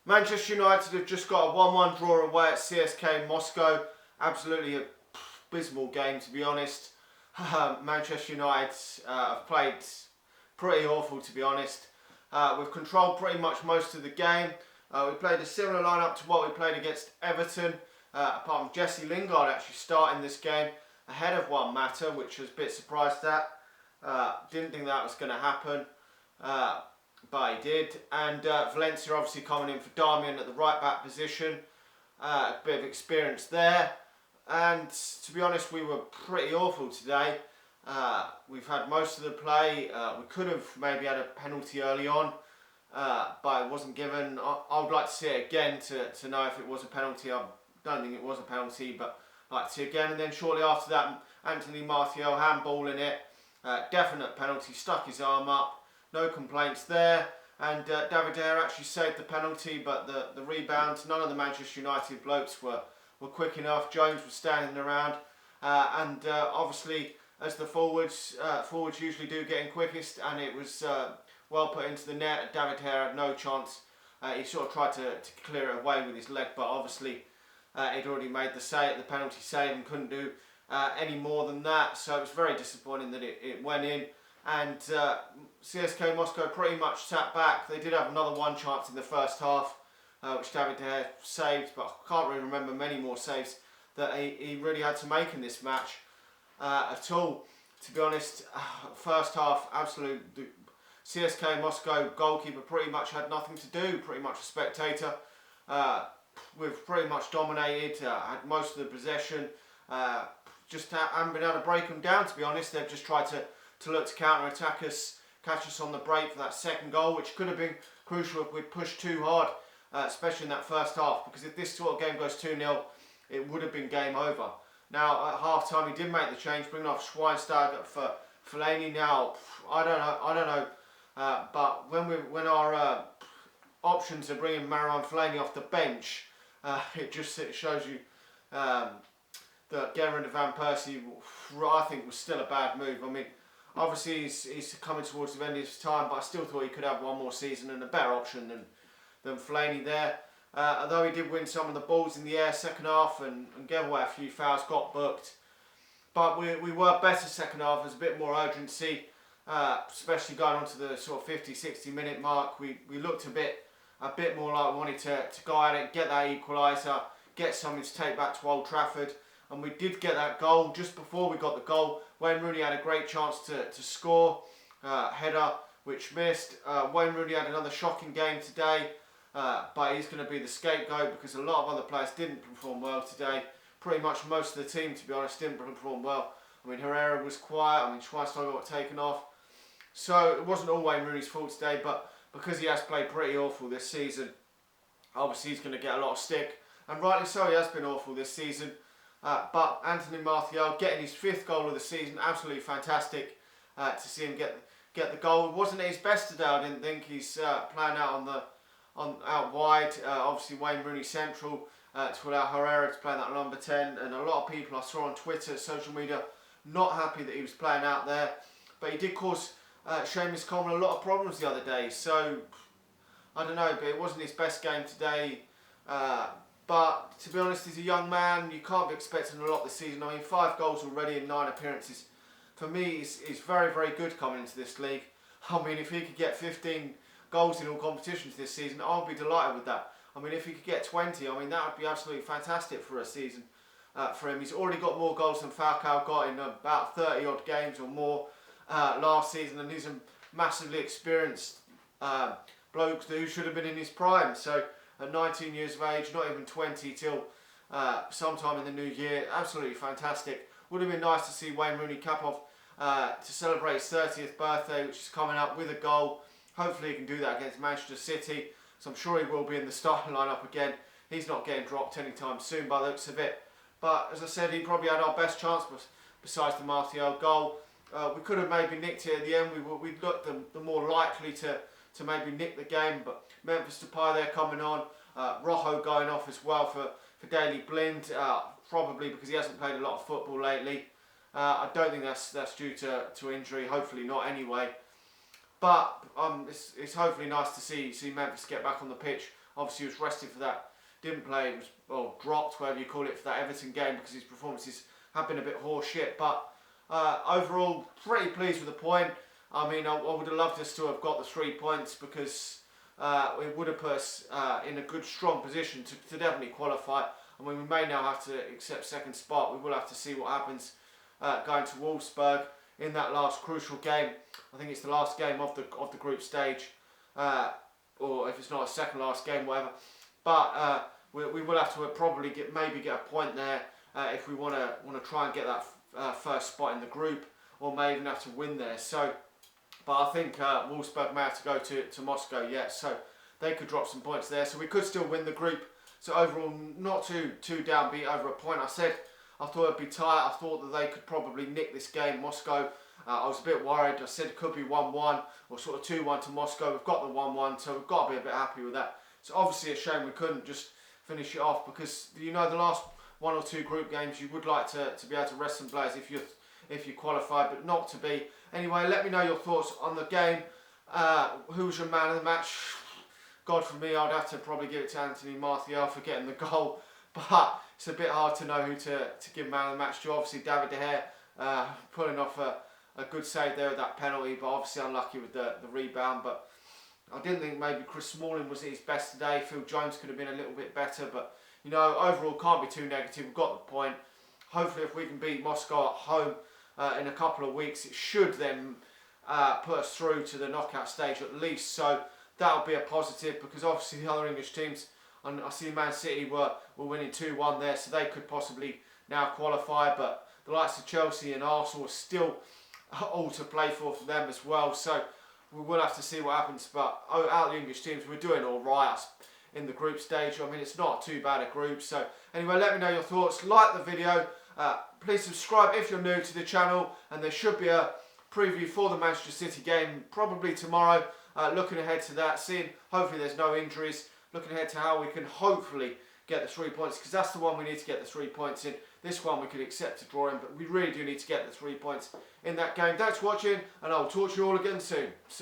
Manchester United have just got a 1-1 draw away at CSKA Moscow. Absolutely a abysmal game, to be honest. Manchester United have played pretty awful, to be honest. We've controlled pretty much most of the game. We played a similar lineup to what we played against Everton, apart from Jesse Lingard actually starting this game ahead of Juan Mata, which I was a bit surprised at. Didn't think that was going to happen. But he did, and Valencia obviously coming in for Doumbia at the right back position. A bit of experience there, and to be honest, we were pretty awful today. We've had most of the play. We could have maybe had a penalty early on, but it wasn't given. I would like to see it again to know if it was a penalty. I don't think it was a penalty, but I'd like to see it again. And then shortly after that, Anthony Martial handballing it. Definite penalty, stuck his arm up. No complaints there, and David De Gea actually saved the penalty, but the rebound, none of the Manchester United blokes were quick enough. Jones was standing around, and obviously, as the forwards usually do get in quickest, and it was well put into the net. David De Gea had no chance. He sort of tried to clear it away with his leg, but obviously he'd already made the penalty save and couldn't do any more than that, so it was very disappointing that it went in. And CSKA Moscow pretty much sat back. They did have another one chance in the first half, which David De Gea saved, but I can't really remember many more saves that he really had to make in this match at all. To be honest, first half, absolute CSKA Moscow goalkeeper pretty much had nothing to do, pretty much a spectator. We've pretty much dominated, had most of the possession, just haven't been able to break them down, to be honest. They've just tried to look to counter-attack us, catch us on the break for that second goal, which could have been crucial if we'd pushed too hard, especially in that first half, because if this sort of game goes 2-0, it would have been game over. Now, at half-time, he did make the change, bringing off Schweinsteiger for Fellaini. Now, I don't know, but when our options are bringing Marouane Fellaini off the bench, it shows you that getting rid of Van Persie, I think, was still a bad move. I mean, obviously he's coming towards the end of his time, but I still thought he could have one more season and a better option than Fellaini there. Although he did win some of the balls in the air second half and gave away a few fouls, got booked. But we were better second half. There's a bit more urgency, especially going on to the sort of 50, 60 minute mark. We looked a bit more like we wanted to go at it, get that equaliser, get something to take back to Old Trafford. And we did get that goal. Just before we got the goal, Wayne Rooney had a great chance to score, header, which missed. Wayne Rooney had another shocking game today, but he's going to be the scapegoat because a lot of other players didn't perform well today. Pretty much most of the team, to be honest, didn't perform well. I mean, Herrera was quiet. I mean, Schweinsteiger got taken off. So it wasn't all Wayne Rooney's fault today, but because he has played pretty awful this season, obviously he's going to get a lot of stick. And rightly so, he has been awful this season. But Anthony Martial getting his 5th goal of the season, absolutely fantastic to see him get the goal. It wasn't his best today, I didn't think. He's playing out out wide. Obviously Wayne Rooney central to allow Herrera to play that number 10. And a lot of people I saw on Twitter, social media, not happy that he was playing out there. But he did cause Seamus Coleman a lot of problems the other day. So I don't know, but it wasn't his best game today. But to be honest, he's a young man. You can't be expecting a lot this season. I mean, 5 goals already in 9 appearances. For me, he's very, very good coming into this league. I mean, if he could get 15 goals in all competitions this season, I'll be delighted with that. I mean, if he could get 20, I mean, that would be absolutely fantastic for a season for him. He's already got more goals than Falcao got in about 30 odd games or more last season, and he's a massively experienced bloke who should have been in his prime. So at 19 years of age, not even 20 till sometime in the new year, absolutely fantastic. Would have been nice to see Wayne Rooney cap off to celebrate his 30th birthday, which is coming up, with a goal. Hopefully he can do that against Manchester City, so I'm sure he will be in the starting lineup again. He's not getting dropped anytime soon by the looks of it. But as I said, he probably had our best chance besides the Martial goal. We could have maybe nicked it at the end. We looked the more likely to maybe nick the game, but Memphis Depay there coming on, Rojo going off as well for Daley Blind, probably because he hasn't played a lot of football lately. I don't think that's due to injury, hopefully not anyway. But it's hopefully nice to see Memphis get back on the pitch obviously was rested for that. Didn't play, was, well, dropped, whatever you call it, for that Everton game because his performances have been a bit horseshit. But overall, pretty pleased with the point. I mean, I would have loved us to have got the 3 points because it would have put us in a good, strong position to definitely qualify. I mean, we may now have to accept second spot. We will have to see what happens going to Wolfsburg in that last crucial game. I think it's the last game of the group stage, or if it's not a second last game, whatever. But we will have to probably get a point there if we want to try and get that first spot in the group, or may even have to win there. So, but I think Wolfsburg may have to go to Moscow yet, so they could drop some points there. So we could still win the group. So overall, not too downbeat over a point. I said I thought it'd be tight. I thought that they could probably nick this game, Moscow. I was a bit worried. I said it could be 1-1 or sort of 2-1 to Moscow. We've got the 1-1, so we've got to be a bit happy with that. It's obviously a shame we couldn't just finish it off because, you know, the last 1 or 2 group games you would like to be able to rest some players if you qualify, but not to be. Anyway, let me know your thoughts on the game. Who was your man of the match? God, for me, I'd have to probably give it to Anthony Martial for getting the goal, but it's a bit hard to know who to give man of the match to. Obviously, David De Gea pulling off a good save there with that penalty, but obviously unlucky with the rebound. But I didn't think maybe Chris Smalling was at his best today. Phil Jones could have been a little bit better, but you know, overall can't be too negative. We've got the point. Hopefully, if we can beat Moscow at home in a couple of weeks, it should then put us through to the knockout stage at least. So that'll be a positive because obviously the other English teams, and I see Man City were winning 2-1 there, so they could possibly now qualify. But the likes of Chelsea and Arsenal are still all to play for them as well. So we will have to see what happens. But out of the English teams, we're doing all right in the group stage. I mean, it's not too bad a group. So anyway, let me know your thoughts. Like the video. Please subscribe if you're new to the channel. And there should be a preview for the Manchester City game probably tomorrow. Looking ahead to that, seeing hopefully there's no injuries. Looking ahead to how we can hopefully get the 3 points, because that's the one we need to get the 3 points in. This one we could accept a draw in, but we really do need to get the 3 points in that game. Thanks for watching, and I'll talk to you all again soon. See you.